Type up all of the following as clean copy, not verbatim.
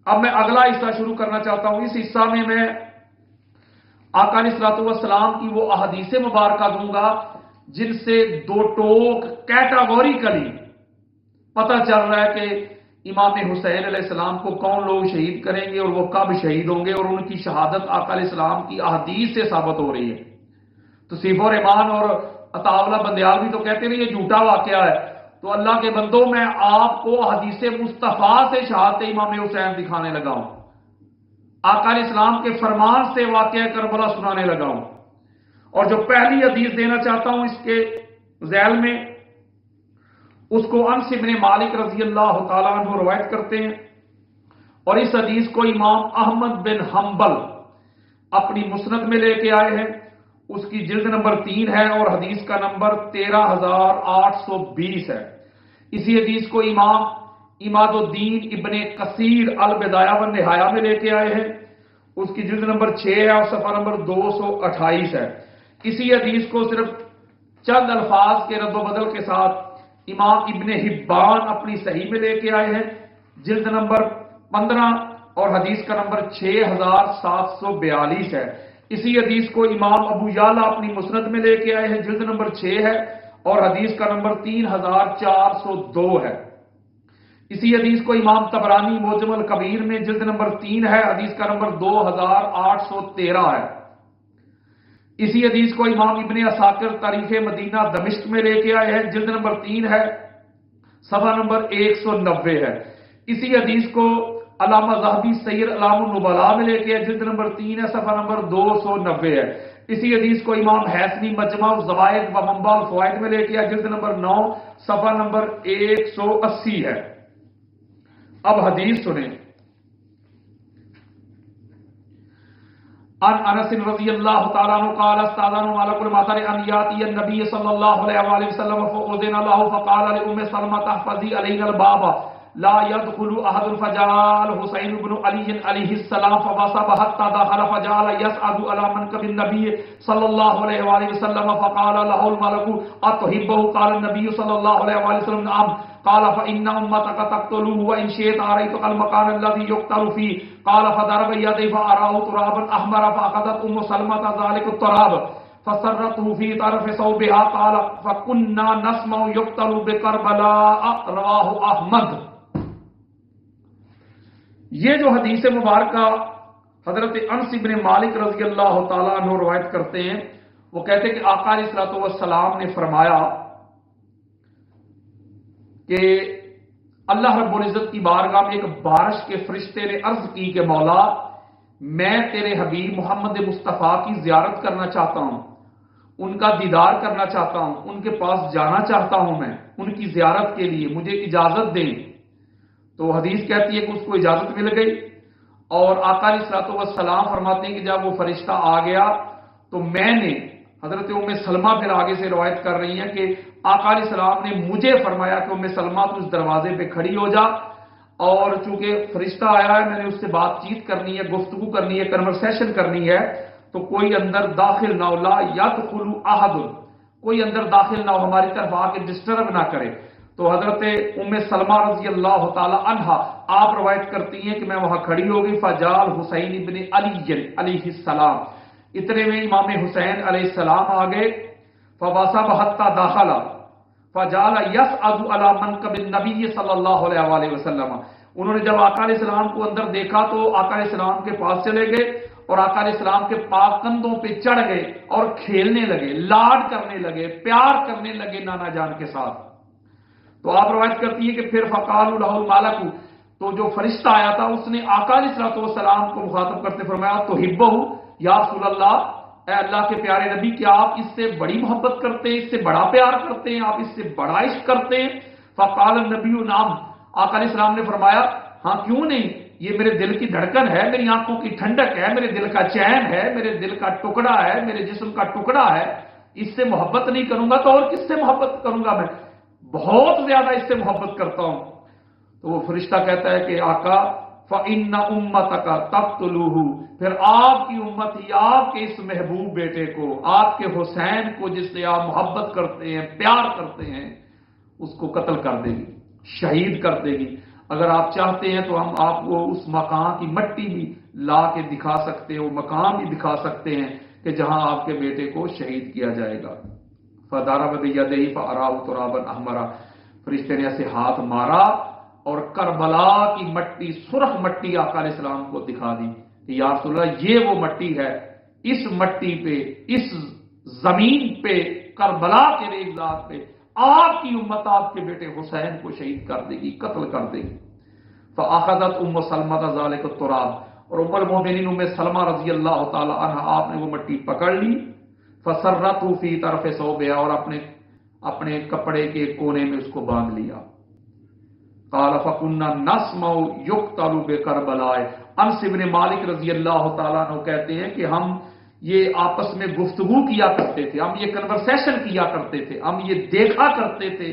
اب میں اگلا حصہ شروع کرنا چاہتا ہوں. اس حصہ میں آقا علیہ الصلوۃ والسلام کی وہ احادیث مبارکہ دوں گا جن سے دو ٹوک کیٹاگوریکلی پتہ چل رہا ہے کہ امام حسین علیہ السلام کو کون لوگ شہید کریں گے اور وہ کب شہید ہوں گے، اور ان کی شہادت آقا علیہ السلام کی احادیث سے ثابت ہو رہی ہے. توصیف الرحمان اور عطا اللہ بندیالوی تو کہتے ہیں یہ جھوٹا واقعہ ہے. تو اللہ کے بندوں، میں آپ کو حدیث مصطفیٰ سے شہادت امام حسین دکھانے لگا ہوں، آقا علیہ السلام کے فرمان سے واقعہ کربلا سنانے لگا ہوں. اور جو پہلی حدیث دینا چاہتا ہوں اس کے ذیل میں، اس کو انس بن مالک رضی اللہ تعالیٰ عنہ روایت کرتے ہیں، اور اس حدیث کو امام احمد بن حنبل اپنی مسند میں لے کے آئے ہیں. اس کی جلد نمبر 3 ہے اور حدیث کا نمبر 13,820 ہے. اسی حدیث کو امام اماد الدین ابن کثیر البدایہ والنہایہ میں لے کے آئے ہیں. اس کی جلد نمبر 6 ہے اور صفحہ نمبر 228 ہے. اسی حدیث کو صرف چند الفاظ کے رد و بدل کے ساتھ امام ابن حبان اپنی صحیح میں لے کے آئے ہیں، جلد نمبر 15 اور حدیث کا نمبر 6742 ہے. اسی حدیث کو امام ابو یعلا اپنی مسند میں لے کے آئے ہیں، جلد نمبر 6 ہے اور حدیث کا نمبر 3402 ہے. اسی حدیث کو امام طبرانی معجم الکبیر میں جلد نمبر 3 ہے، حدیث کا نمبر 2813 ہے. اسی حدیث کو امام ابن عساکر تاریخ مدینہ دمشق میں لے کے آئے ہیں، جلد نمبر 3 ہے، صفحہ نمبر 190 ہے. اسی حدیث کو علامہ ذہبی سیر علام النبلاء میں لے کے آئے، جلد نمبر 3 ہے، صفحہ نمبر 290 ہے. اسی حدیث کو امام حیثمی مجمع الزوائد و منبع الفوائد میں لے کے آئے، جلد نمبر 9 صفحہ نمبر 180 ہے. اب حدیث سنیں. عن انس رضی اللہ تعالیٰ عنہ قال استاذن مالک المطر ان یاتی النبی صلی اللہ علیہ وآلہ وسلم فاذن له فقال لام سلمہ احفظی علینا الباب لا يدخل احد فجعل حسین بن علی علیہ السلام فبصب حتى دخل فجعل يسعد على منكب النبي صلی اللہ علیہ وآلہ وسلم فقال له الملك اتحبه قال النبي صلی اللہ علیہ وآلہ وسلم نعم قال فإن أمتك تقتلوه وإن شئت أريتك المكان الذي يقتل فيه قال فضرب يديه فأراه ترابا أحمر فأخذت أم سلمة ذلك التراب فسرته في طرف ثوبها قال فكنا نسمع يقتل بكربلاء رواه أحمد. یہ جو حدیث مبارکہ حضرت انس بن مالک رضی اللہ تعالیٰ عنہ روایت کرتے ہیں، وہ کہتے ہیں کہ آقا علیہ الصلوۃ والسلام نے فرمایا کہ اللہ رب العزت کی بارگاہ میں ایک بارش کے فرشتے نے عرض کی کہ مولا، میں تیرے حبیب محمد مصطفیٰ کی زیارت کرنا چاہتا ہوں، ان کا دیدار کرنا چاہتا ہوں، ان کے پاس جانا چاہتا ہوں، میں ان کی زیارت کے لیے مجھے اجازت دیں. تو حدیث کہتی ہے کہ اس کو اجازت مل گئی، اور آقا علیہ الصلوۃ والسلام فرماتے ہیں کہ جب وہ فرشتہ آ گیا تو میں نے، حضرت ام سلمہ پھر آگے سے روایت کر رہی ہیں کہ آقا علیہ السلام نے مجھے فرمایا کہ ام سلمہ تو اس دروازے پہ کھڑی ہو جا، اور چونکہ فرشتہ آیا ہے میں نے اس سے بات چیت کرنی ہے، گفتگو کرنی ہے، کنورسیشن کرنی ہے، تو کوئی اندر داخل نہ ہو، لا یدخل احد، کوئی اندر داخل نہ ہو، ہماری طرف آ کے ڈسٹرب نہ کرے. تو حضرت ام سلمہ رضی اللہ تعالی عنہا آپ روایت کرتی ہیں کہ میں وہاں کھڑی ہو گئی، فجال حسین ابن علی علیہ السلام، اتنے میں امام حسین علیہ السلام آ گئے، فبصب حتى دخل فجعل يسعد على منكب النبي صلی اللہ علیہ وآلہ وسلم. انہوں نے جب آقا علیہ السلام کو اندر دیکھا تو آقا علیہ السلام کے پاس چلے گئے اور آقا علیہ السلام کے پاک کندھوں پہ چڑھ گئے اور کھیلنے لگے، لاڈ کرنے لگے، پیار کرنے لگے نانا جان کے ساتھ. تو آپ روایت کرتی ہے کہ پھر فقال له الملک، تو جو فرشتہ آیا تھا اس نے آقا علیہ السلام کو مخاطب کرتے فرمایا تو ہبہ، یا رسول اللہ، اے اللہ کے پیارے نبی، کیا آپ اس سے بڑی محبت کرتے ہیں، اس سے بڑا پیار کرتے ہیں، آپ اس سے بڑا عشق کرتے ہیں؟ فقال النبی نعم، آقا علیہ السلام نے فرمایا ہاں کیوں نہیں، یہ میرے دل کی دھڑکن ہے، میری آنکھوں کی ٹھنڈک ہے، میرے دل کا چین ہے، میرے دل کا ٹکڑا ہے، میرے جسم کا ٹکڑا ہے، اس سے محبت نہیں کروں گا تو اور کس سے محبت کروں گا، میں بہت زیادہ اس سے محبت کرتا ہوں. تو وہ فرشتہ کہتا ہے کہ آقا فَإِنَّ أُمَّتَكَ تَقْتُلُوهُ، پھر آپ کی امت ہی آپ کے اس محبوب بیٹے کو، آپ کے حسین کو جس سے آپ محبت کرتے ہیں، پیار کرتے ہیں، اس کو قتل کر دے گی، شہید کر دے گی. اگر آپ چاہتے ہیں تو ہم آپ کو اس مقام کی مٹی بھی لا کے دکھا سکتے ہیں، وہ مقام بھی دکھا سکتے ہیں کہ جہاں آپ کے بیٹے کو شہید کیا جائے گا۔ فَضَرَبَ بِيَدِهِ فَأَرَاهُ تُرَابًا أَحْمَرًا، فرشتے نے ایسے ہاتھ مارا اور کربلا کی مٹی، سرخ مٹی آقا علیہ السلام کو دکھا دی کہ یا رسول اللہ یہ وہ مٹی ہے، اس مٹی پہ، اس زمین پہ، کربلا کے ریگزار پہ آپ کی امت آپ کے بیٹے حسین کو شہید کر دے گی، قتل کر دے گی۔ فَأَخَذَتْ أُمُّ سَلْمَةَ ذَلِكَ التُّرَابَ، اور ام المومنین ام سلمہ رضی اللہ تعالی عنہ آپ نے وہ مٹی پکڑ لی، فَسَرَّتْهُ فِي طَرْفِ ثَوْبِهَا، اور اپنے کپڑے کے کونے میں اس کو باندھ لیا۔ قال فَكُنَّا نَسْمَعُ يُقْتَلُ بِكَرْبَلَاء، انس بن مالک رضی اللہ تعالیٰ عنہ کہتے ہیں کہ ہم یہ آپس میں گفتگو کیا کرتے تھے، ہم یہ کنورسیشن کیا کرتے تھے، ہم یہ دیکھا کرتے تھے،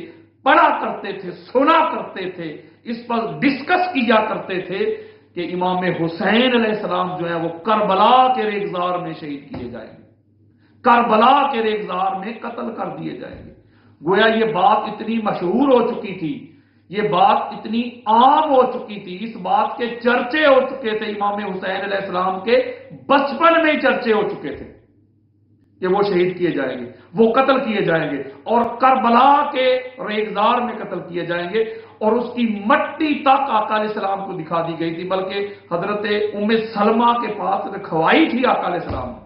پڑھا کرتے تھے، سنا کرتے تھے، اس پر ڈسکس کیا کرتے تھے کہ امام حسین علیہ السلام جو ہیں وہ کربلا کے ریگزار میں شہید کیے جائیں گے، کربلا کے ریگزار میں قتل کر دیے جائیں گے۔ گویا یہ بات اتنی مشہور ہو چکی تھی، یہ بات اتنی عام ہو چکی تھی، اس بات کے چرچے ہو چکے تھے، امام حسین علیہ السلام کے بچپن میں چرچے ہو چکے تھے کہ وہ شہید کیے جائیں گے، وہ قتل کیے جائیں گے اور کربلا کے ریگزار میں قتل کیے جائیں گے، اور اس کی مٹی تک آقا علیہ السلام کو دکھا دی گئی تھی، بلکہ حضرت ام سلمہ کے پاس رکھوائی تھی آقا علیہ السلام نے۔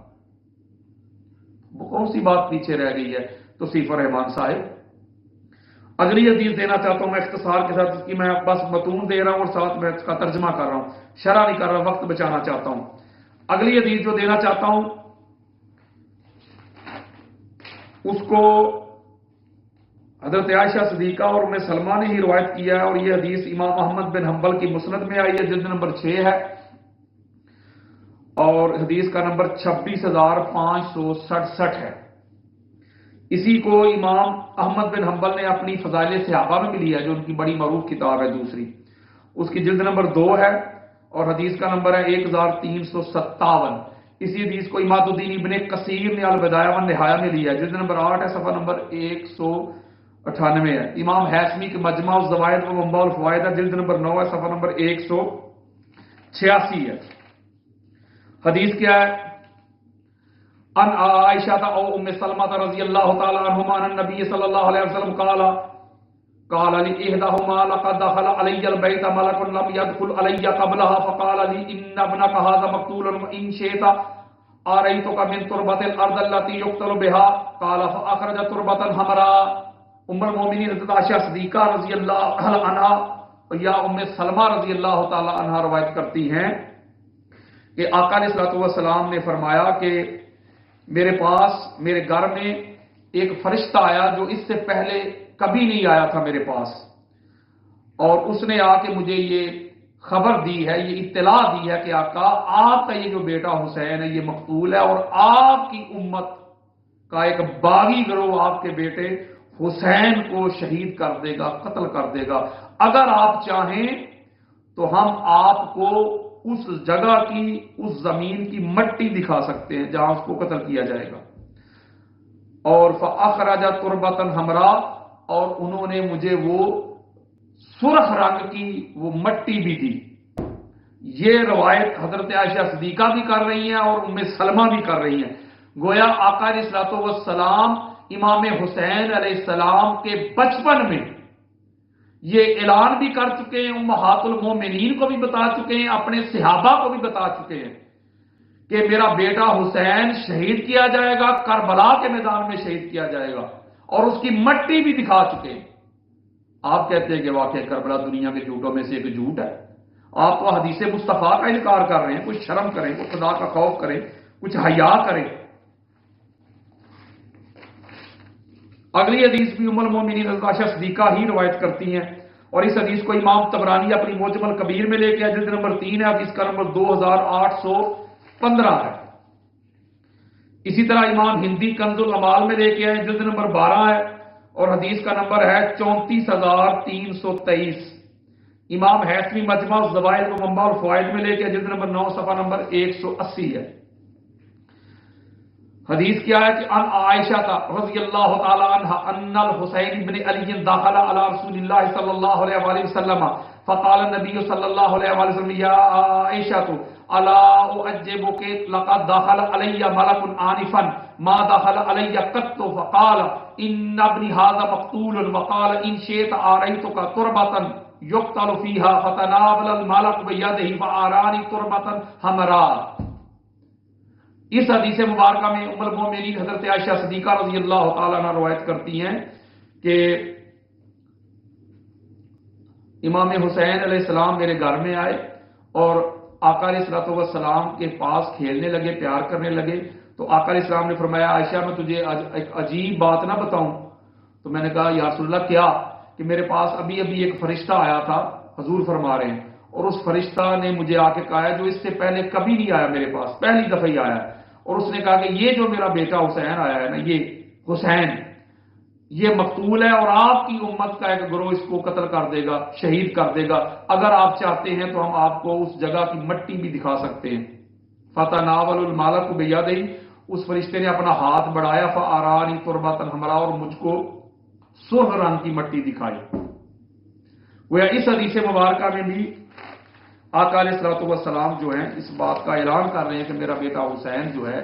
وہ کون سی بات پیچھے رہ گئی ہے توصیف الرحمان صاحب؟ اگلی حدیث دینا چاہتا ہوں میں اختصار کے ساتھ، اس کی میں بس متون دے رہا ہوں اور ساتھ میں اس کا ترجمہ کر رہا ہوں، شرح نہیں کر رہا، وقت بچانا چاہتا ہوں۔ اگلی حدیث جو دینا چاہتا ہوں اس کو حضرت عائشہ صدیقہ اور ام سلمہ نے ہی روایت کیا ہے، اور یہ حدیث امام احمد بن حنبل کی مسند میں آئی ہے، جلد نمبر 6 ہے، اور حدیث کا نمبر 26,567 ہے۔ اسی کو امام احمد بن حنبل نے اپنی فضائل صحابہ میں بھی لیا ہے، جو ان کی بڑی معروف کتاب ہے دوسری، اس کی جلد نمبر 2 ہے اور حدیث کا نمبر ہے 1357۔ اسی حدیث کو اماد الدین ابن کثیر نے البدایہ والنہایہ میں لیا ہے، جلد نمبر 8 ہے، صفحہ نمبر 198 ہے۔ امام حیثمی کے مجمع الزوائد و منبع الفوائد ہے، جلد نمبر 9 ہے، صفحہ نمبر 186 ہے۔ حدیث کیا ہے؟ ان عائشہ او ام سلمہ رضی اللہ تعالی عنہما ان النبی صلی اللہ علیہ وسلم قال لي احداهما لقد دخل علي البيت ملك لم يدخل علي قبلها فقال لي ان ابنك هذا مقتول وان شئت اريتك من تربة الارض التي يقتل بها قال فاخرج تربة حمراء۔ ام المؤمنین حضرت عائشہ صدیقہ رضی اللہ عنہا یا ام سلمہ رضی اللہ تعالی عنہا روایت کرتی ہیں کہ آقا علیہ السلام نے فرمایا کہ میرے پاس، میرے گھر میں ایک فرشتہ آیا جو اس سے پہلے کبھی نہیں آیا تھا میرے پاس، اور اس نے آ کے مجھے یہ خبر دی ہے، یہ اطلاع دی ہے کہ آقا آپ کا یہ جو بیٹا حسین ہے یہ مقتول ہے، اور آپ کی امت کا ایک باغی گروہ آپ کے بیٹے حسین کو شہید کر دے گا، قتل کر دے گا۔ اگر آپ چاہیں تو ہم آپ کو اس جگہ کی، اس زمین کی مٹی دکھا سکتے ہیں جہاں اس کو قتل کیا جائے گا۔ اور فَأَخْرَجَ تُرْبَةً حَمْرَاءَ، اور انہوں نے مجھے وہ سرخ رنگ کی وہ مٹی بھی دی۔ یہ روایت حضرت عائشہ صدیقہ بھی کر رہی ہیں اور ام سلمہ بھی کر رہی ہیں۔ گویا آقا علیہ السلام امام حسین علیہ السلام کے بچپن میں یہ اعلان بھی کر چکے ہیں، امہات المومنین کو بھی بتا چکے ہیں، اپنے صحابہ کو بھی بتا چکے ہیں کہ میرا بیٹا حسین شہید کیا جائے گا، کربلا کے میدان میں شہید کیا جائے گا، اور اس کی مٹی بھی دکھا چکے ہیں۔ آپ کہتے ہیں کہ واقعہ کربلا دنیا کے جھوٹوں میں سے ایک جھوٹ ہے؟ آپ تو حدیث مصطفیٰ کا انکار کر رہے ہیں۔ کچھ شرم کریں، کچھ خدا کا خوف کریں، کچھ حیا کریں۔ اگلی حدیث بھی ام المومنین حضرت عائشہ صدیقہ ہی روایت کرتی ہیں، اور اس حدیث کو امام طبرانی اپنی معجم الکبیر میں لے کے آئے، جلد نمبر 3 ہے، حدیث کا نمبر 2815 ہے۔ اسی طرح امام ہندی کنز العمال میں لے کے آئے، جلد نمبر 12 ہے، اور حدیث کا نمبر ہے 34323۔ امام حیثمی مجمع الزوائد و منبع الفوائد میں لے کے آئے، جلد نمبر 9 صفحہ نمبر 180 ہے۔ حدیث کیا ہے کہ ان عائشہ رضی اللہ تعالی عنہ ان الحسین بن علی داخل علی رسول اللہ صلی اللہ علیہ وآلہ وسلم فقال النبی صلی اللہ علیہ وسلم یا عائشہ الا اعجبک لقد دخل علی ملک آنفا ما دخل علی قط فقال ان ابنی هذا مقتول وقال ان شئت آریتک تربة یقتل فیہا فتناول الملک بیدہ فآرانی تربة حمراء۔ اس حدیث مبارکہ میں ام المومنین حضرت عائشہ صدیقہ رضی اللہ تعالیٰ عنہ روایت کرتی ہیں کہ امام حسین علیہ السلام میرے گھر میں آئے اور آقا علیہ السلام کے پاس کھیلنے لگے، پیار کرنے لگے، تو آقا علیہ السلام نے فرمایا عائشہ میں تجھے ایک عجیب بات نہ بتاؤں؟ تو میں نے کہا یا رسول اللہ کیا؟ کہ میرے پاس ابھی ایک فرشتہ آیا تھا، حضور فرما رہے ہیں، اور اس فرشتہ نے مجھے آ کے کہا ہے جو اس سے پہلے کبھی نہیں آیا میرے پاس، پہلی دفعہ ہی آیا ہے، اور اس نے کہا کہ یہ جو میرا بیٹا حسین آیا ہے نا، یہ حسین یہ مقتول ہے اور آپ کی امت کا ایک گروہ اس کو قتل کر دے گا، شہید کر دے گا، اگر آپ چاہتے ہیں تو ہم آپ کو اس جگہ کی مٹی بھی دکھا سکتے ہیں۔ فتناول الملک بیدہ، اس فرشتے نے اپنا ہاتھ بڑھایا، فآرانی تربۃ حمراء، اور مجھ کو سرخ رنگ کی مٹی دکھائی۔ وہ اس حدیث مبارکہ میں بھی آقا علیہ السلام جو ہیں اس بات کا اعلان کر رہے ہیں کہ میرا بیٹا حسین جو ہے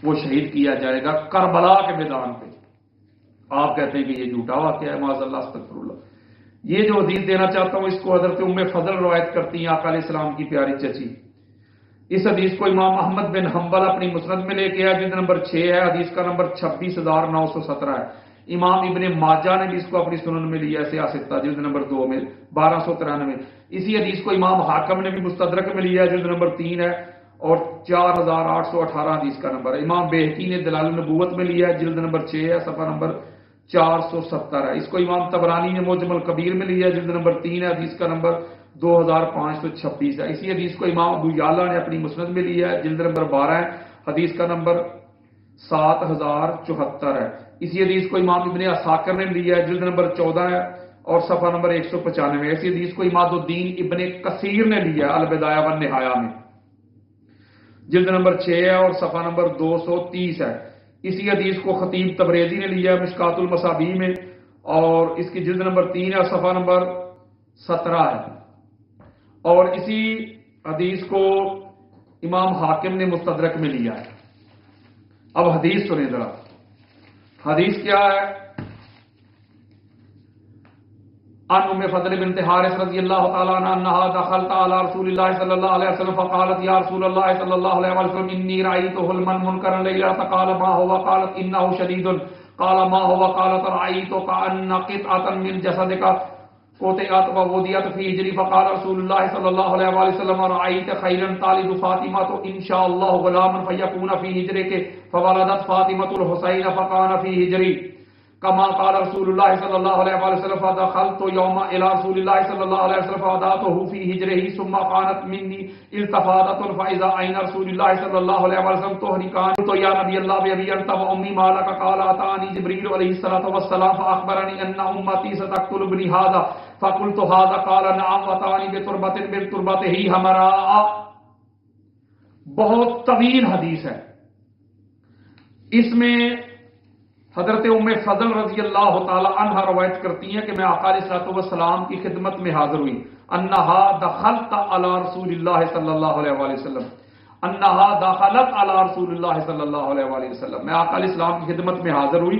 وہ شہید کیا جائے گا کربلا کے میدان پہ۔ آپ کہتے ہیں کہ یہ جھوٹا واقعہ ہے، معاذ اللہ استغفر اللہ۔ یہ جو حدیث دینا چاہتا ہوں اس کو حضرت ام فضل روایت کرتی ہیں، آقا علیہ السلام کی پیاری چچی۔ اس حدیث کو امام احمد بن حنبل اپنی مسند میں لے کے آیا، جلد نمبر 6 ہے، حدیث کا نمبر 26,917 ہے۔ امام ابن ماجہ نے بھی اس کو اپنی سنن میں لیا ہے، سیاستہ جلد نمبر 2 میں 1293۔ اسی حدیث کو امام حاکم نے بھی مستدرک میں لیا ہے، جلد نمبر 3 ہے اور 4818 حدیث کا نمبر ہے۔ امام بیہقی نے دلائل النبوت میں لیا ہے، جلد نمبر 6 ہے، صفحہ نمبر 470 ہے۔ اس کو امام طبرانی نے معجم الکبیر میں لیا ہے، جلد نمبر 3 ہے، حدیث کا نمبر 2526 ہے۔ اسی حدیث کو امام ابو یعلا نے اپنی مسند میں لیا ہے، جلد نمبر 12 ہے، حدیث کا نمبر 7074 ہے۔ اسی حدیث کو امام ابن عساکر نے لیا ہے، جلد نمبر 14 ہے اور صفحہ نمبر 195 ہے۔ اسی حدیث کو اماد الدین ابن کثیر نے لیا ہے البدایہ والنہایہ میں، جلد نمبر 6 ہے اور صفحہ نمبر 230 ہے۔ اسی حدیث کو خطیب تبریزی نے لیا ہے مشکات المصابیح میں، اور اس کی جلد نمبر 3 ہے اور صفحہ نمبر 17 ہے۔ اور اسی حدیث کو امام حاکم نے مستدرک میں لیا ہے۔ اب حدیث سنیں ذرا، حدیث کیا ہے؟ عن ام فضل بنت حارث رضی اللہ تعالی عنہ انها دخلت على رسول الله صلی اللہ علیہ وسلم فقالت یا رسول اللہ صلی اللہ علیہ وسلم انی رأيت حلما منکرا لیلۃ، قال ما هو؟ قالت انه شدید، قال ما هو؟ قالت رأيت كأن قطعة من جسدك قطعت ووضعت في حجري، فقال رسول الله صلی اللہ علیہ وسلم رأيت خيرا تالد فاطمة ان شاء الله غلاما فيكون في حجرك، فولدت فاطمة الحسين فكان في حجري كما قال رسول الله صلی اللہ علیہ وسلم، فدخلت يوم الى رسول الله صلی اللہ علیہ وسلم فوضعته في حجره ثم كانت مني التفادة فاذا عين رسول الله صلی اللہ علیہ وسلم تحركان، قلت يا نبي الله بأبي انت وامي ما لك؟ قال اتاني جبريل عليه الصلاه والسلام فاخبرني ان امتي ستقتل ابني هذا، فقلت هذا؟ قال نعم، واتاني بتربة من تربته حمراء۔ بہت طویل حدیث ہے، اس میں حضرت ام فضل رضی اللہ تعالی عنہ روایت کرتی ہیں کہ میں آقا علیہ السلام کی خدمت میں حاضر ہوئی، انہا دخلت علی رسول اللہ صلی اللہ علیہ وآلہ وسلم، انہا دخلت علی رسول اللہ صلی اللہ علیہ وآلہ وسلم، میں آقا علیہ السلام کی خدمت میں حاضر ہوئی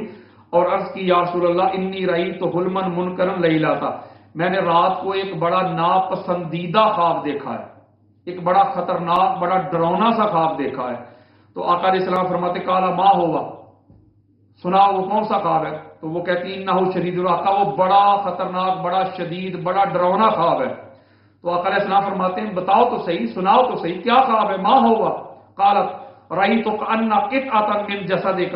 اور عرض کی یا رسول اللہ انی رأیت حلما منکرا لیلۃ، میں نے رات کو ایک بڑا ناپسندیدہ خواب دیکھا ہے، ایک بڑا خطرناک بڑا ڈراؤنا سا خواب دیکھا ہے۔ تو آقا علیہ السلام فرماتے قال ما ہوا؟ سنا وہ کون سا خواب ہے؟ تو وہ کہتی ہیں انہو شدید، آقا وہ بڑا خطرناک بڑا شدید بڑا ڈراؤنا خواب ہے۔ تو آقا علیہ السلام فرماتے ہیں بتاؤ تو صحیح، سناؤ تو صحیح، کیا خواب ہے؟ ما ہوا؟ قالت رأیت کأن قطعة من جسدک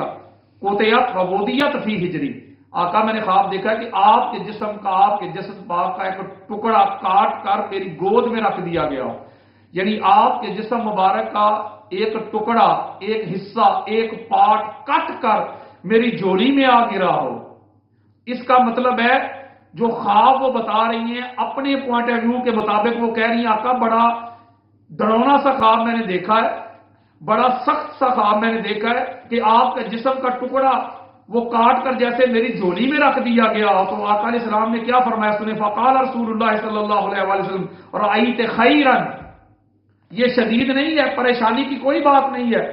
قطعت ووضعت فی حجری، آقا میں نے خواب دیکھا کہ آپ کے جسم کا، آپ کے جسد پاک کا ایک ٹکڑا کاٹ کر میری گود میں رکھ دیا گیا ہو، یعنی آپ کے جسم مبارک کا ایک ٹکڑا، ایک حصہ، ایک پارٹ کٹ کر میری جوڑی میں آ گرا ہو۔ اس کا مطلب ہے جو خواب وہ بتا رہی ہیں اپنے پوائنٹ آف ویو کے مطابق، وہ کہہ رہی ہیں آقا بڑا ڈراؤنا سا خواب میں نے دیکھا ہے، بڑا سخت سا خواب میں نے دیکھا ہے کہ آپ کے جسم کا ٹکڑا وہ کاٹ کر جیسے میری جھولی میں رکھ دیا گیا. تو آقا علیہ السلام نے کیا فرمایا سنے, فقال رسول اللہ صلی اللہ علیہ وسلم رأیت خیرا, یہ شدید نہیں ہے, پریشانی کی کوئی بات نہیں ہے,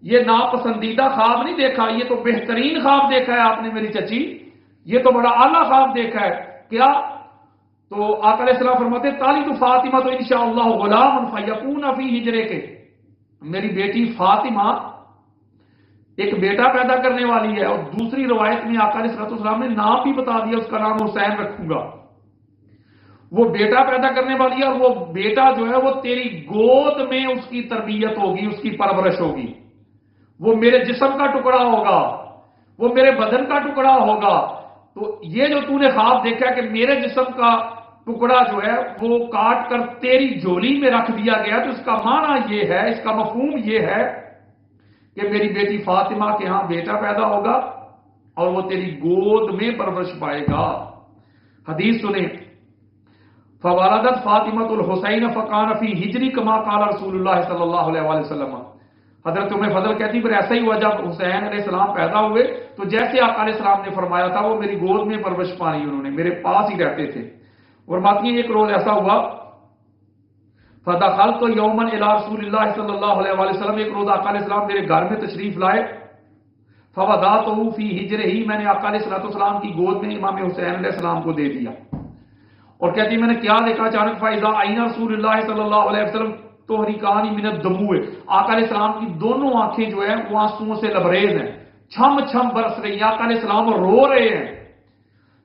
یہ ناپسندیدہ خواب نہیں دیکھا, یہ تو بہترین خواب دیکھا ہے آپ نے میری چچی, یہ تو بڑا اعلیٰ خواب دیکھا ہے. کیا؟ تو آقا علیہ السلام فرماتے تالید فاطمہ تو انشاءاللہ غلام فیکون فی ہجرے کے, میری بیٹی فاطمہ ایک بیٹا پیدا کرنے والی ہے. اور دوسری روایت میں آقا علیہ السلام نے نام بھی بتا دیا, اس کا نام حسین رکھوں گا. وہ بیٹا پیدا کرنے والی ہے, اور وہ بیٹا جو ہے وہ تیری گود میں اس کی تربیت ہوگی, اس کی پرورش ہوگی, وہ میرے جسم کا ٹکڑا ہوگا, وہ میرے بدن کا ٹکڑا ہوگا. تو یہ جو تو نے خواب دیکھا کہ میرے جسم کا ٹکڑا جو ہے وہ کاٹ کر تیری جھولی میں رکھ دیا گیا, تو اس کا معنی یہ ہے, اس کا مفہوم یہ ہے کہ میری بیٹی فاطمہ کے ہاں بیٹا پیدا ہوگا اور وہ تیری گود میں پرورش پائے گا. حدیث سنیں, فوالدت فاطمۃ الحسین فکان فی ہجری کما قال رسول اللہ صلی اللہ علیہ وسلم. حضرت ام فضل کہتی پھر ایسا ہی ہوا جب حسین علیہ السلام پیدا ہوئے تو جیسے آقا علیہ السلام نے فرمایا تھا وہ میری گود میں پرورش پائی, انہوں نے میرے پاس ہی رہتے تھے. فرماتی ہیں ایک روز ایسا ہوا, فدخلت یوما الی رسول اللہ صلی اللہ علیہ وسلم, ایک روز آقا علیہ السلام میرے گھر میں تشریف لائے, فوضعته فی ہجرہ, میں نے آقا علیہ السلام کی گود میں امام حسین علیہ السلام کو دے دیا. اور کہتی میں نے کیا دیکھا, اچانک فاذا عین رسول اللہ صلی اللہ علیہ وسلم تحریکان من الدموع, آقا علیہ السلام کی دونوں آنکھیں جو ہیں وہ آنسوؤں سے لبریز ہیں, چھم چھم برس رہی ہیں. آقا علیہ السلام رو رہے ہیں.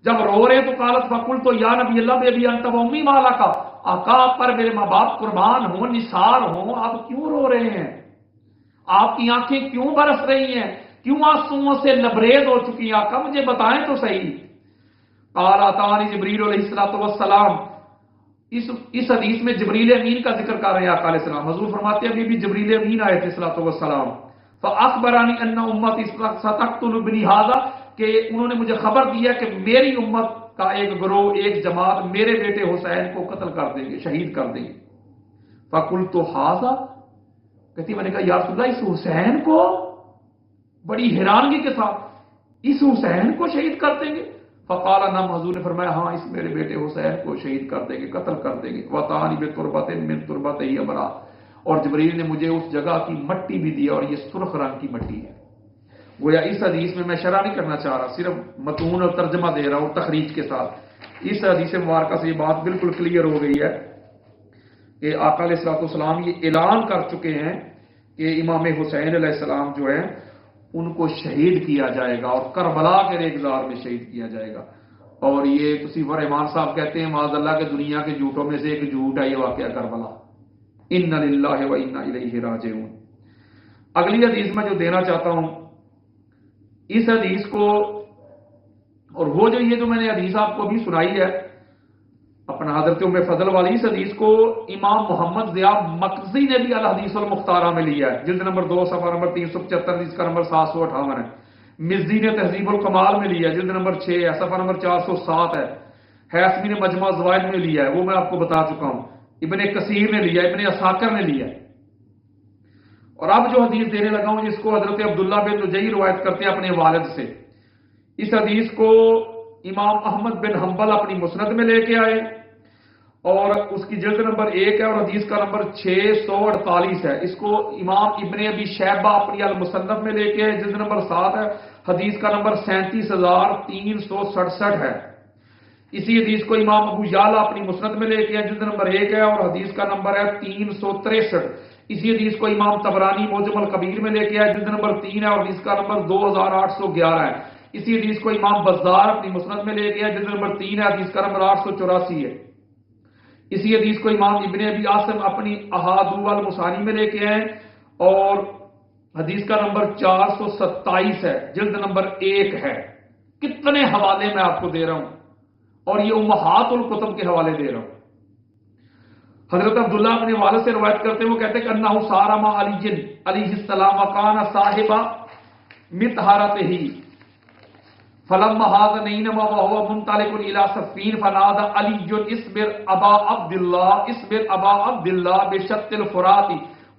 جب رو رہے تو قالت فقلت یا نبی اللہ بی انت و امی مالا کا, آقا پر میرے ماں باپ قربان ہوں, نثار ہوں, آپ کیوں رو رہے ہیں, آپ کی آنکھیں کیوں برس رہی ہیں, کیوں آنسوؤں سے لبریز ہو چکی ہیں, آقا مجھے بتائیں تو صحیح. قال اتانی جبریل علیہ السلام, اس حدیث میں جبریل امین کا ذکر کر رہے ہیں آقا علیہ السلام. حضور فرماتے ہیں ابھی بھی جبریل امین آئے تھے صلوات والسلام. فاخبرانی ان امتی ستقتل ابنی ھذا, کہ انہوں نے مجھے خبر دیا کہ میری امت کا ایک گروہ, ایک جماعت میرے بیٹے حسین کو قتل کر دیں گے, شہید کر دیں گے. فقلت ھذا, کہتی میں نے کہا یا رسول اللہ اس حسین کو, بڑی حیرانگی کے ساتھ اس حسین کو شہید کر دیں گے. فقال نعم, حضور نے فرمایا ہاں اس میرے بیٹے حسین کو شہید کر دیں گے, قتل کر دیں گے. وطانی بتربۃ من تربتہ امرا, اور جبریل نے مجھے اس جگہ کی مٹی بھی دی, اور یہ سرخ رنگ کی مٹی ہے. گویا اس حدیث میں شرح نہیں کرنا چاہ رہا, صرف متون اور ترجمہ دے رہا ہوں تخریج کے ساتھ. اس حدیث مبارکہ سے یہ بات بالکل کلیئر ہو گئی ہے کہ آقا علیہ السلام یہ اعلان کر چکے ہیں کہ امام حسین علیہ السلام جو ہیں ان کو شہید کیا جائے گا, اور کربلا کے ریگزار میں شہید کیا جائے گا. اور یہ توصیف رحمان صاحب کہتے ہیں معاذ اللہ کے دنیا کے جھوٹوں میں سے ایک جھوٹ ہے یہ واقعہ کربلا. انا للہ و انا الیہ راجعون. اگلی حدیث میں جو دینا چاہتا ہوں اس حدیث کو, اور وہ جو یہ جو میں نے حدیث آپ کو ابھی سنائی ہے اپنا حضرت ام فضل والی, اس حدیث کو امام محمد ضیاء مقدسی نے بھی الحدیث المختارہ میں لیا ہے, جلد نمبر 2 صفحہ نمبر 375, حدیث کا نمبر 758 ہے. مزی نے تہذیب الکمال میں لیا ہے, جلد نمبر 6 ہے, صفحہ نمبر 407 ہے. حیثمی نے مجمع الزوائد میں لیا ہے, وہ میں آپ کو بتا چکا ہوں. ابن کثیر نے لیا, ابن اساکر نے لیا ہے. اور اب جو حدیث دینے لگا ہوں جس کو حضرت عبداللہ بن نجی روایت کرتے ہیں اپنے والد سے, اس حدیث کو امام احمد بن حنبل اپنی مسند میں لے کے آئے, اور اس کی جلد نمبر 1 ہے, اور حدیث کا نمبر 648 ہے. اس کو امام ابن ابی شیبہ اپنی المصنف میں لے کے آئے, جلد نمبر 7 ہے, حدیث کا نمبر 37367 ہے. اسی حدیث کو امام ابو یعلا اپنی مسند میں لے کے آئے, جلد نمبر 1 ہے, اور حدیث کا نمبر ہے 363. اسی حدیث کو امام طبرانی معجم الکبیر میں لے کے آئے, جلد نمبر 3 ہے, اور حدیث کا نمبر 2811 ہے. اسی حدیث کو امام بزار اپنی مسند میں لے کے آئے, جلد نمبر 3 ہے, حدیث کا نمبر 884 ہے. اسی حدیث کو امام ابن ابی عاصم اپنی احادو المسانی میں لے کے آئے, اور حدیث کا نمبر 427 ہے, جلد نمبر 1 ہے. کتنے حوالے میں آپ کو دے رہا ہوں, اور یہ امہات الکتب کے حوالے دے رہا ہوں. حضرت عبداللہ اپنے والد سے روایت کرتے ہیں, وہ کہتے ہیں کہ انہو سارا ما علی علیہ السلام وکان صاحبہ مطہرتہ فلما حاضنین وهو منطلق الى صفین فنادى علی اصبر ابا عبد الله بشط الفرات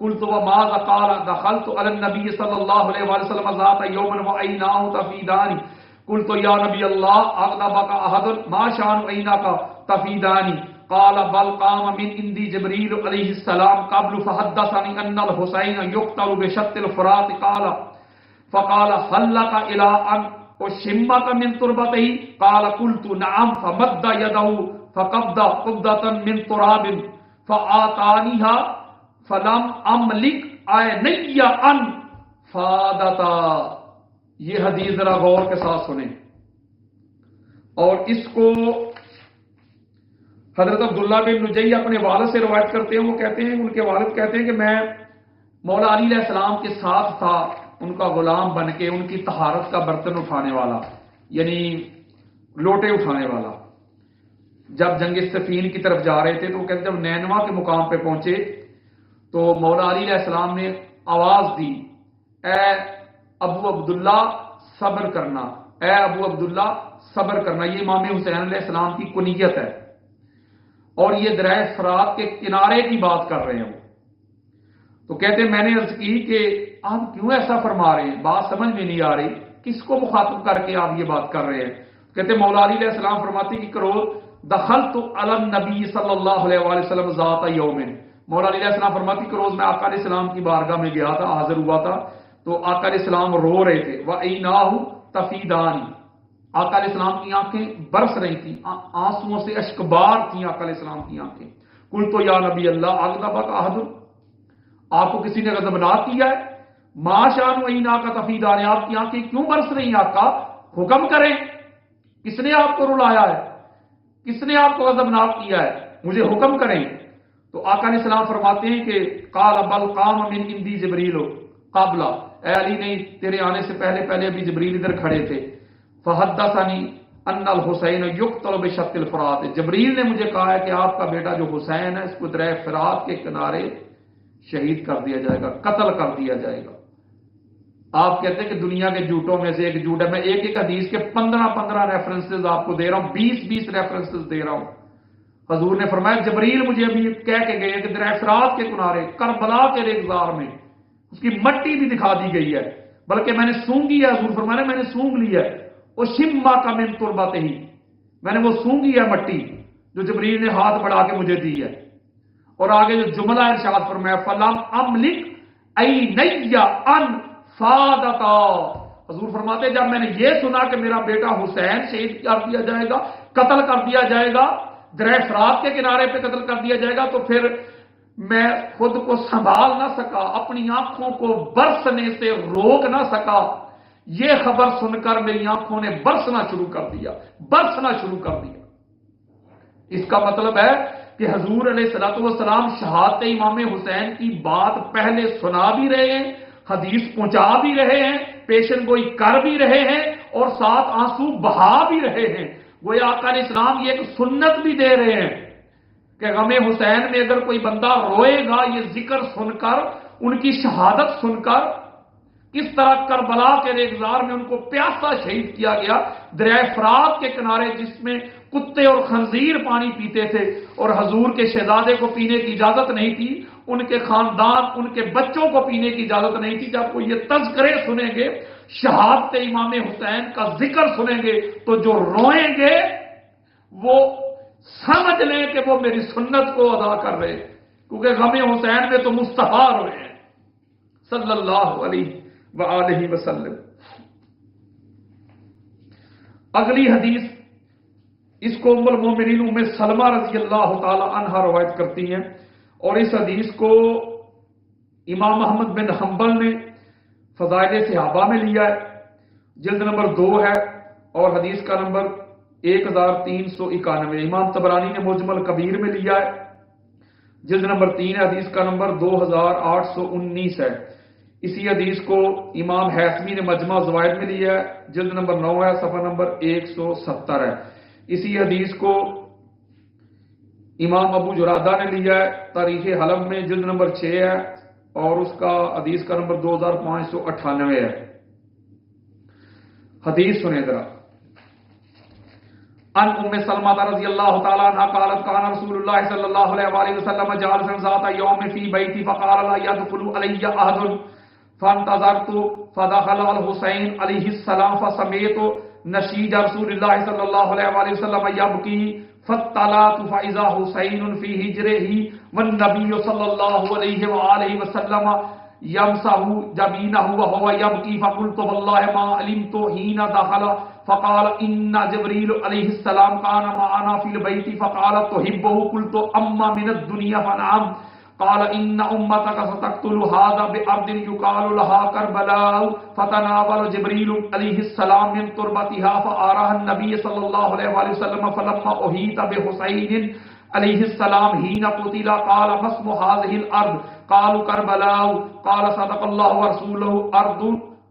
قلت وماذا قال دخلت على النبي صلى الله عليه وسلم ذات يوم وعيناه تفيضان قلت يا نبي الله اغضبك احد ما شان عيناك تفيضان قال بل قام من عندي جبريل عليه السلام قبل فحدثني ان الحسين يقتل بشط الفرات فقال هل لك الى ان اشمك من تربته قال قلت نعم فمد يده فقبض قبضة من تراب فآتانيها فلم املک عینی ان فادتا. یہ حدیث ذرا غور کے ساتھ سنیں. اور اس کو حضرت عبداللہ بن نجی اپنے والد سے روایت کرتے ہیں. وہ کہتے ہیں، ان کے والد کہتے ہیں کہ میں مولا علی علیہ السلام کے ساتھ تھا، ان کا غلام بن کے، ان کی طہارت کا برتن اٹھانے والا، یعنی لوٹے اٹھانے والا. جب جنگ صفین کی طرف جا رہے تھے تو وہ کہتے ہیں جب نینوا کے مقام پہ پہنچے تو مولا علی علیہ السلام نے آواز دی، اے ابو عبداللہ صبر کرنا، اے ابو عبداللہ صبر کرنا. یہ امام حسین علیہ السلام کی کنیت ہے، اور یہ دریائے فرات کے کنارے کی بات کر رہے ہیں. تو کہتے ہیں میں نے عرض کی کہ آپ کیوں ایسا فرما رہے ہیں، بات سمجھ میں نہیں آ رہی، کس کو مخاطب کر کے آپ یہ بات کر رہے ہیں. کہتے ہیں مولا علی علیہ السلام فرماتے کہ کرو دخلت علی النبی صلی اللہ علیہ وسلم ذات یوم. مولا علی علیہ السلام فرماتی کہ روز میں آقا علیہ السلام کی بارگاہ میں گیا تھا، حاضر ہوا تھا، تو آقا علیہ السلام رو رہے تھے. وَعَيْنَاهُ تَفِيضَانِ. آقا علیہ السلام کی آنکھیں برس رہی تھیں، آنسوؤں سے اشکبار تھیں آقا علیہ السلام کی آنکھیں. قُلْتُ يَا نبی اللہ اغضبك احد. آپ کو کسی نے غضبناک کیا ہے؟ ما شان عیناک تفیضان. آپ کی آنکھیں کیوں برس رہی ہیں؟ آقا حکم کریں، کس نے آپ کو رلایا ہے، کس نے آپ کو غضبناک کیا ہے، مجھے حکم کریں. تو آقا علیہ السلام فرماتے ہیں کہ قال بل قام من عندی جبریل قبل. اے علی نہیں، تیرے آنے سے پہلے ابھی جبریل ادھر کھڑے تھے. فحدثنی ان الحسین یقتل بشط الفرات. جبریل نے مجھے کہا ہے کہ آپ کا بیٹا جو حسین ہے اس کو دریا فرات کے کنارے شہید کر دیا جائے گا، قتل کر دیا جائے گا. آپ کہتے ہیں کہ دنیا کے جھوٹوں میں سے ایک جھوٹ ہے. میں ایک حدیث کے 15 ریفرنسز آپ کو دے رہا ہوں، 20 ریفرنسز دے رہا ہوں. حضور نے فرمایا جبریل مجھے ابھی کہہ کے گئے کہ دریا فرات کے کنارے کربلا کے ریگزار میں اس کی مٹی بھی دکھا دی گئی ہے، بلکہ میں نے سونگی ہے. حضور فرمایا میں نے سونگ لی ہے. وہ شما کا من تربت ہی، میں نے وہ سونگی ہے مٹی جو جبریل نے ہاتھ بڑھا کے مجھے دی ہے. اور آگے جو جملہ ارشاد فرمایا فلم املک عینی ان فادتا. حضور فرماتے جب میں نے یہ سنا کہ میرا بیٹا حسین شہید کر دیا جائے گا، قتل کر دیا جائے گا، دریا فرات کے کنارے پہ قتل کر دیا جائے گا، تو پھر میں خود کو سنبھال نہ سکا، اپنی آنکھوں کو برسنے سے روک نہ سکا. یہ خبر سن کر میری آنکھوں نے برسنا شروع کر دیا. اس کا مطلب ہے کہ حضور علیہ الصلوۃ والسلام شہادت امام حسین کی بات پہلے سنا بھی رہے ہیں، حدیث پہنچا بھی رہے ہیں، پیشن گوئی کر بھی رہے ہیں، اور ساتھ آنسو بہا بھی رہے ہیں. وہ آقا علیہ السلام یہ ایک سنت بھی دے رہے ہیں کہ غم حسین میں اگر کوئی بندہ روئے گا، یہ ذکر سن کر، ان کی شہادت سن کر، کس طرح کربلا کے ریگزار میں ان کو پیاسا شہید کیا گیا، دریا فرات کے کنارے جس میں کتے اور خنزیر پانی پیتے تھے اور حضور کے شہزادے کو پینے کی اجازت نہیں تھی، ان کے خاندان، ان کے بچوں کو پینے کی اجازت نہیں تھی. جب وہ یہ تذکرے سنیں گے، شہادت امام حسین کا ذکر سنیں گے، تو جو روئیں گے وہ سمجھ لیں کہ وہ میری سنت کو ادا کر رہے ہیں، کیونکہ غم حسین میں تو مصطفیٰ روئے ہیں صلی اللہ علیہ وآلہ وسلم. اگلی حدیث اس کو ام المومنین ام سلمہ رضی اللہ تعالی عنہا روایت کرتی ہیں، اور اس حدیث کو امام احمد بن حنبل نے فضائل صحابہ میں لیا ہے، جلد نمبر 2 ہے، اور حدیث کا نمبر 1391. امام طبرانی نے معجم الکبیر میں لیا ہے، جلد نمبر 3 ہے، حدیث کا نمبر 2819 ہے. اسی حدیث کو امام حیثمی نے مجمع زوائد میں لیا ہے، جلد نمبر 9 ہے، صفحہ نمبر 170 ہے. اسی حدیث کو امام ابو جرادہ نے لیا ہے تاریخ حلب میں، جلد نمبر 6 ہے، اور اس کا حدیث کا نمبر 2598 ہے. حدیث سنیں ذرا. عن ام سلمہ رضی اللہ تعالی عنہ قالت کان رسول اللہ صلی اللہ علیہ وسلم جالسا ذات یوم فی بیتی فقال لا يدخل علی احد فانتظرت فدخل الحسین علیہ السلام فسمعت نشید رسول اللہ صلی اللہ علیہ وسلم یبکی فاطلعت فاذا حسین فی حجرہ والنبی صلی اللہ علیہ وآلہ وسلم یمسح جبینہ وهو یبکی فقلت واللہ ما علمت حین دخل فقال ان جبریل علیہ السلام کان معنا فی البیت فقال تحبه قلت اما من الدنیا فنعم قال ان امتك ستقتل هذا بارض يقال لها كربلاء فتناول جبريل عليه السلام من تربتها فآراها النبي صلى الله عليه وسلم فلما احيط بحسين عليه السلام حين قتل قال ما اسم هذه الارض قالوا كربلاء قال صدق الله ورسوله ارض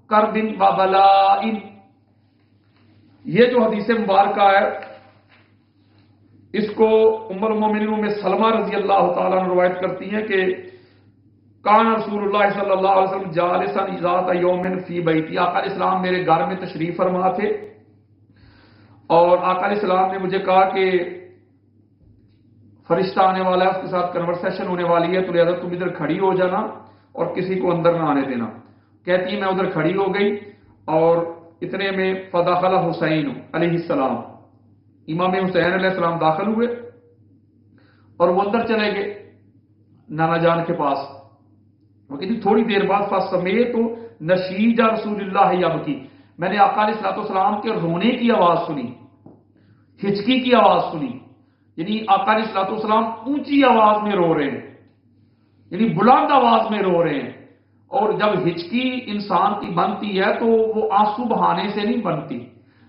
كرب وبلاء. یہ جو حدیث مبارکہ ہے اس کو ام المومنین ام سلمہ رضی اللہ تعالیٰ عنہ روایت کرتی ہیں کہ کان رسول اللہ صلی اللہ علیہ وسلم جالسا ذات یوم فی بیتی، آقا علیہ السلام میرے گھر میں تشریف فرما تھے اور آقا علیہ السلام نے مجھے کہا کہ فرشتہ آنے والا ہے، اس کے ساتھ کنورسیشن ہونے والی ہے، تو لہذا تم ادھر کھڑی ہو جانا اور کسی کو اندر نہ آنے دینا. کہتی ہے میں ادھر کھڑی ہو گئی اور اتنے میں فدخل حسین علیہ السلام، امام حسین علیہ السلام داخل ہوئے اور وہ اندر چلے گئے نانا جان کے پاس. وہ کہتی تھوڑی دیر بعد فسمعت نشید رسول اللہ یبکی، میں نے آقا علیہ السلام کے رونے کی آواز سنی، ہچکی کی آواز سنی. یعنی آقا علیہ السلام اونچی آواز میں رو رہے ہیں، یعنی بلند آواز میں رو رہے ہیں. اور جب ہچکی انسان کی بنتی ہے تو وہ آنسو بہانے سے نہیں بنتی.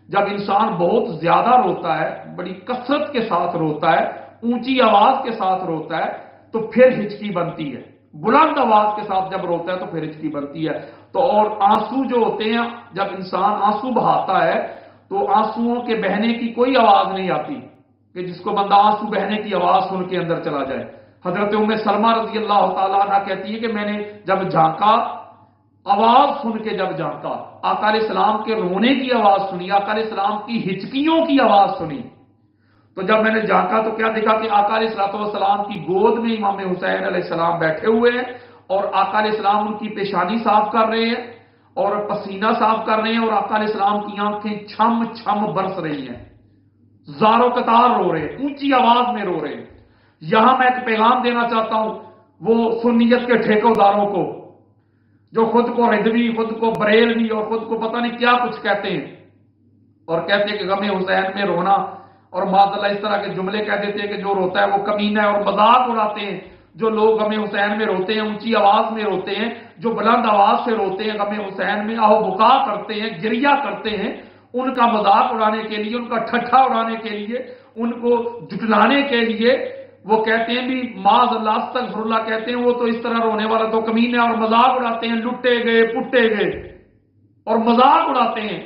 جب انسان بہت زیادہ روتا ہے، بڑی کثرت کے ساتھ روتا ہے، اونچی آواز کے ساتھ روتا ہے تو پھر ہچکی بنتی ہے. بلند آواز کے ساتھ جب روتا ہے تو پھر ہچکی بنتی ہے. تو اور آنسو جو ہوتے ہیں، جب انسان آنسو بہاتا ہے تو آنسوؤں کے بہنے کی کوئی آواز نہیں آتی کہ جس کو بندہ آنسو بہنے کی آواز سن کے اندر چلا جائے. حضرت ام سلمہ رضی اللہ تعالیٰ عنہ کہتی ہے کہ میں نے جب جھانکا، آواز سن کے جب جھانکا، آقا علیہ السلام کے رونے کی آواز سنی، آقا علیہ السلام کی ہچکیوں کی آواز سنی، تو جب میں نے جھانکا تو کیا دیکھا کہ آقا علیہ السلام کی گود میں امام حسین علیہ السلام بیٹھے ہوئے ہیں اور آقا علیہ السلام ان کی پیشانی صاف کر رہے ہیں اور پسینہ صاف کر رہے ہیں اور آقا علیہ السلام کی آنکھیں چھم چھم برس رہی ہیں، زارو قطار رو رہے ہیں، اونچی آواز میں رو رہے ہیں. یہاں میں ایک پیغام دینا چاہتا ہوں وہ سنیت کے ٹھیکوں داروں کو جو خود کو رضوی، خود کو بریلوی اور خود کو پتہ نہیں کیا کچھ کہتے ہیں اور کہتے ہیں کہ غم حسین میں رونا، اور معاذ اللہ اس طرح کے جملے کہہ دیتے ہیں کہ جو روتا ہے وہ کمینہ ہے، اور مذاق اڑاتے ہیں. جو لوگ غم حسین میں روتے ہیں، اونچی آواز میں روتے ہیں، جو بلند آواز سے روتے ہیں، غم حسین میں آہو بکا کرتے ہیں، گریہ کرتے ہیں، ان کا مذاق اڑانے کے لیے، ان کا ٹھٹھا اڑانے کے لیے، ان کو جٹلانے کے لیے وہ کہتے ہیں بھی معاذ اللہ استغفر اللہ، کہتے ہیں وہ تو اس طرح رونے والا تو کمینے، اور مذاق اڑاتے ہیں، لٹے گئے پٹے گئے، اور مذاق اڑاتے ہیں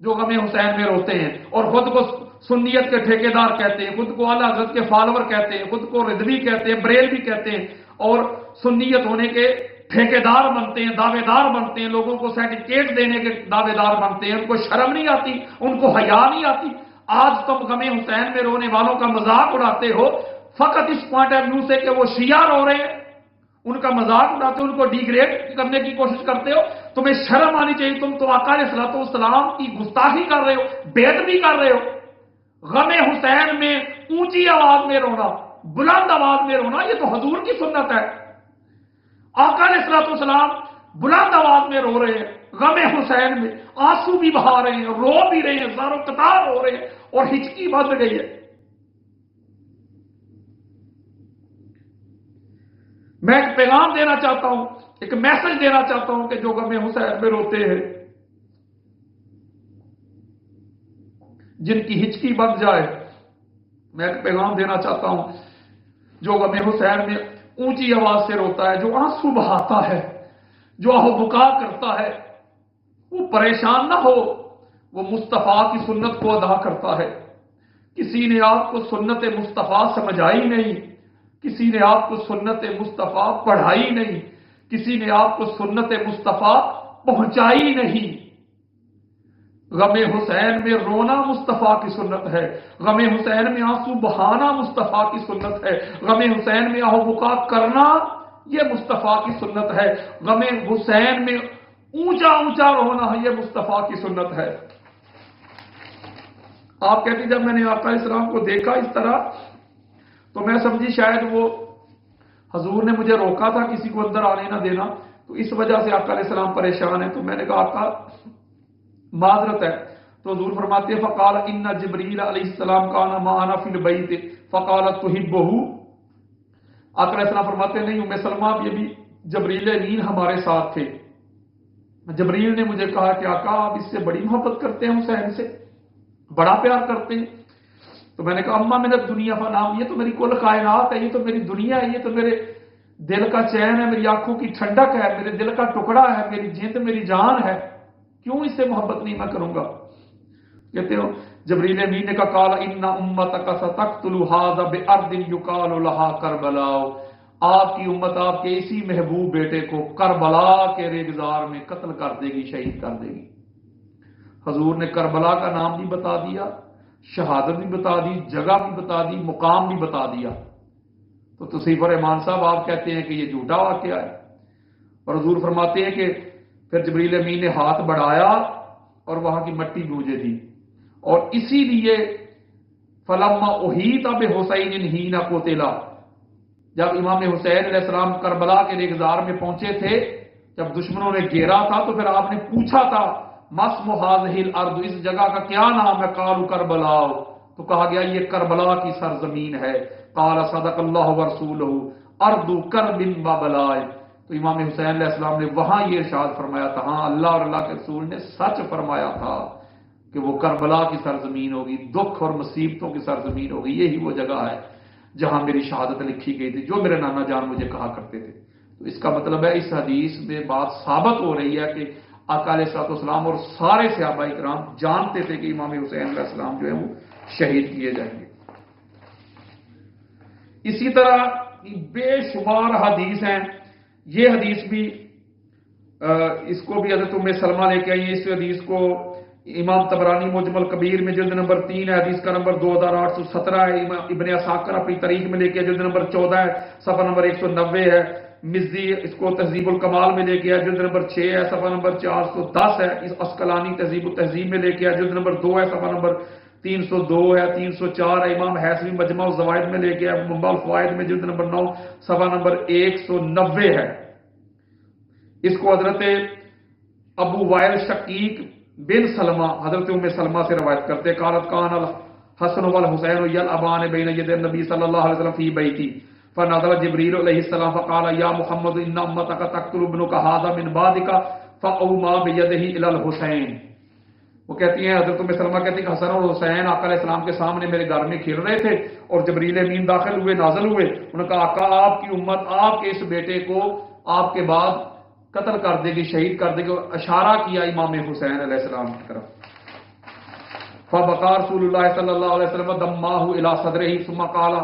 جو غم حسین میں روتے ہیں اور خود کو سنیت کے ٹھیکیدار کہتے ہیں، خود کو اعلیٰ حضرت کے فالوور کہتے ہیں، خود کو رضوی کہتے ہیں، بریلوی کہتے ہیں اور سنیت ہونے کے ٹھیکیدار بنتے ہیں، دعوے دار بنتے ہیں، لوگوں کو سرٹیفکیٹ دینے کے دعوے دار بنتے ہیں. ان کو شرم نہیں آتی، ان کو حیا نہیں آتی. آج تم غم حسین میں رونے والوں کا مذاق اڑاتے ہو فقط اس پوائنٹ آف ویو سے کہ وہ شیعہ رو رہے ہیں، ان کا مذاق اڑاتے ہو، ان کو ڈیگریڈ کرنے کی کوشش کرتے ہو. تمہیں شرم آنی چاہیے، تم تو آقا علیہ السلام کی گستاخی کر رہے ہو، بے ادبی کر رہے ہو. غم حسین میں اونچی آواز میں رونا، بلند آواز میں رونا، یہ تو حضور کی سنت ہے. آقا علیہ السلام بلند آواز میں رو رہے ہیں، غم حسین میں آنسو بھی بہا رہے ہیں، رو بھی رہے ہیں، زارو قطار رو رہے ہیں اور ہچکی بند گئی ہے. میں ایک پیغام دینا چاہتا ہوں، ایک میسج دینا چاہتا ہوں کہ جو غم حسین میں روتے ہیں، جن کی ہچکی بن جائے، میں ایک پیغام دینا چاہتا ہوں جو غم حسین میں اونچی آواز سے روتا ہے، جو آنسو بہاتا ہے، جو آہو بکا کرتا ہے، وہ پریشان نہ ہو، وہ مصطفیٰ کی سنت کو ادا کرتا ہے. کسی نے آپ کو سنت مصطفیٰ سمجھائی نہیں، کسی نے آپ کو سنت مصطفیٰ پڑھائی نہیں، کسی نے آپ کو سنت مصطفیٰ پہنچائی نہیں. غم حسین میں رونا مصطفیٰ کی سنت ہے، غم حسین میں آنسو بہانا مصطفیٰ کی سنت ہے، غم حسین میں آہو بکا کرنا یہ مصطفیٰ کی سنت ہے، غم حسین میں اونچا اونچا رونا یہ مصطفیٰ کی سنت ہے۔ آپ کہتے ہیں جب میں نے آقا علیہ السلام کو دیکھا اس طرح تو میں سمجھی شاید وہ حضور نے مجھے روکا تھا کسی کو اندر آنے نہ دینا، تو اس وجہ سے آقا علیہ السلام پریشان ہے۔ تو میں نے کہا آقا معذرت ہے، تو حضور فرماتے ہیں فقال ان جبریل علیہ السلام کان معنا فی البیت فقالت تحبہ۔ آقا علیہ السلام فرماتے ہیں نہیں ام سلمہ، یہ بھی جبریل امین ہمارے ساتھ تھے، جبریل نے مجھے کہا کہ آقا آپ اس سے بڑی محبت کرتے ہیں، حسین سے بڑا پیار کرتے ہیں۔ تو میں نے کہا اما من الدنیا فنام، یہ تو میری کل کائنات ہے، یہ تو میری دنیا ہے، یہ تو میرے دل کا چین ہے، میری آنکھوں کی ٹھنڈک ہے، میرے دل کا ٹکڑا ہے، میری جند میری جان ہے، کیوں اس سے محبت نہیں میں کروں گا؟ کہتے ہو جبریل امین نے کہا قال ان امتک ستقتل ھذا بارض یقال لھا کربلا، آپ کی امت آپ کے اسی محبوب بیٹے کو کربلا کے ریگزار میں قتل کر دے گی، شہید کر دے گی۔ حضور نے کربلا کا نام بھی بتا دیا، شہادت بھی بتا دی، جگہ بھی بتا دی، مقام بھی بتا دیا۔ تو تصیفر امان صاحب آپ کہتے ہیں کہ یہ جھوٹا واقعہ ہے، اور حضور فرماتے ہیں کہ پھر جبریل امین نے ہاتھ بڑھایا اور وہاں کی مٹی گونجے تھی، اور اسی لیے فلما احیط بحسین حین قتل، جب امام حسین علیہ السلام کربلا کے ریگزار میں پہنچے تھے، جب دشمنوں نے گھیرا تھا تو پھر آپ نے پوچھا تھا مسم هذه الارض، اس جگہ کا کیا نام ہے؟ قالوا کربلا، تو کہا گیا یہ کربلا کی سرزمین ہے۔ قال صدق اللہ ورسولہ ارض کرب وبلاء، تو امام حسین علیہ السلام نے وہاں یہ ارشاد فرمایا تھا، ہاں اللہ اور اللہ کے رسول نے سچ فرمایا تھا کہ وہ کربلا کی سرزمین ہوگی، دکھ اور مصیبتوں کی سرزمین ہوگی، یہی وہ جگہ ہے جہاں میری شہادت لکھی گئی تھی، جو میرے نانا جان مجھے کہا کرتے تھے۔ تو اس کا مطلب ہے اس حدیث میں بات ثابت ہو رہی ہے کہ آقا علیہ السلام اور سارے صحابہ کرام جانتے تھے کہ امام حسین علیہ السلام جو ہے وہ شہید کیے جائیں گے۔ اسی طرح بے شمار حدیث ہیں، یہ حدیث بھی اس کو بھی حضرت ام سلمہ لے کے آئی ہے، اس حدیث کو امام طبرانی معجم الکبیر میں جلد نمبر 3 ہے، حدیث کا نمبر 2817 ہے، ابن عساکر اپنی تاریخ میں لے کے جلد نمبر 14 ہے، صفحہ نمبر 190 ہے، مزی اس کو تہذیب الکمال میں لے کے آیا، جلد نمبر 6 ہے، صفحہ نمبر 410 ہے، اس اسقلانی تہذیب التہذیب میں لے کے آیا، جلد نمبر 2 ہے، صفحہ نمبر 302 ہے، 304 ہے، امام حیثمی مجمع الزوائد میں لے کے آیا، منبع الفوائد میں جلد نمبر 9 صفحہ نمبر 190 ہے۔ اس کو حضرت ابو وائل شقیق بن سلمہ حضرت ام سلمہ سے روایت کرتے، قالت کان الحسن والحسین یلعبان بین ید النبی صلی اللہ علیہ وسلم فی بیتی فنزل جبریل علیہ السلام فقال یا محمد ان امتک تقتل ابنک ھذا من بعدک فاوما بیدہ الی الحسین۔ وہ کہتی ہیں حضرت ام سلمہ کہتی کہ حسن اور حسین آقا علیہ السلام کے سامنے میرے گھر میں کھیل رہے تھے، اور جبریل امین داخل ہوئے، نازل ہوئے، انہوں نے کہا آقا آپ کی امت آپ کے اس بیٹے کو آپ کے بعد قتل کر دے گی، شہید کر دے گی، اور اشارہ کیا امام حسین علیہ السلام کی طرف۔ فبقى رسول اللہ صلی اللہ علیہ وسلم دماہ الى صدرہ ثم قال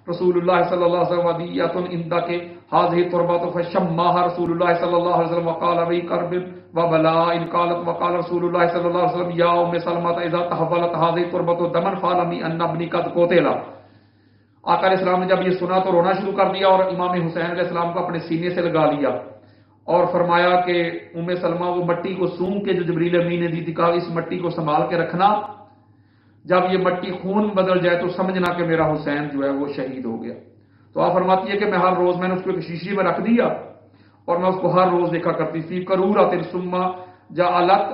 رسول اللہ صلی اللہ علیہ وسلم ودیۃ عندک هذه تربۃ فشماها رسول اللہ صلی اللہ علیہ وسلم وقال بی کرب وبلاء ان قالت وقال رسول اللہ صلی اللہ علیہ وسلم یا ام سلمہ اذا تحولت هذه تربۃ دما فعلمی ان ابنی قد قتل۔ آقا علیہ السلام نے جب یہ سنا تو رونا شروع کر دیا اور امام حسین علیہ السلام کو اپنے سینے سے لگا لیا اور فرمایا کہ ام سلمہ وہ مٹی کو سونگ کے جو جبریل امین نے دی تھی، کہا اس مٹی کو سنبھال کے رکھنا، جب یہ مٹی خون بدل جائے تو سمجھنا کہ میرا حسین جو ہے وہ شہید ہو گیا۔ تو آپ فرماتی ہے کہ میں ہر روز میں نے اس کو ایک شیشی میں رکھ دیا اور میں اس کو ہر روز دیکھا کرتی تھی، کرورۃ ثم جعلت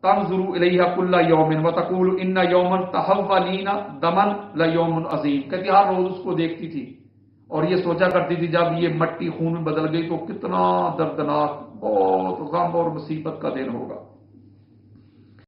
تنظر الیہا کل یوم وتقول ان یوما تحولین دما لیوم عظیم، کہتی ہر روز اس کو دیکھتی تھی اور یہ سوچا کرتی تھی جب یہ مٹی خون میں بدل گئی تو کتنا دردناک، بہت غم اور مصیبت کا دن ہوگا۔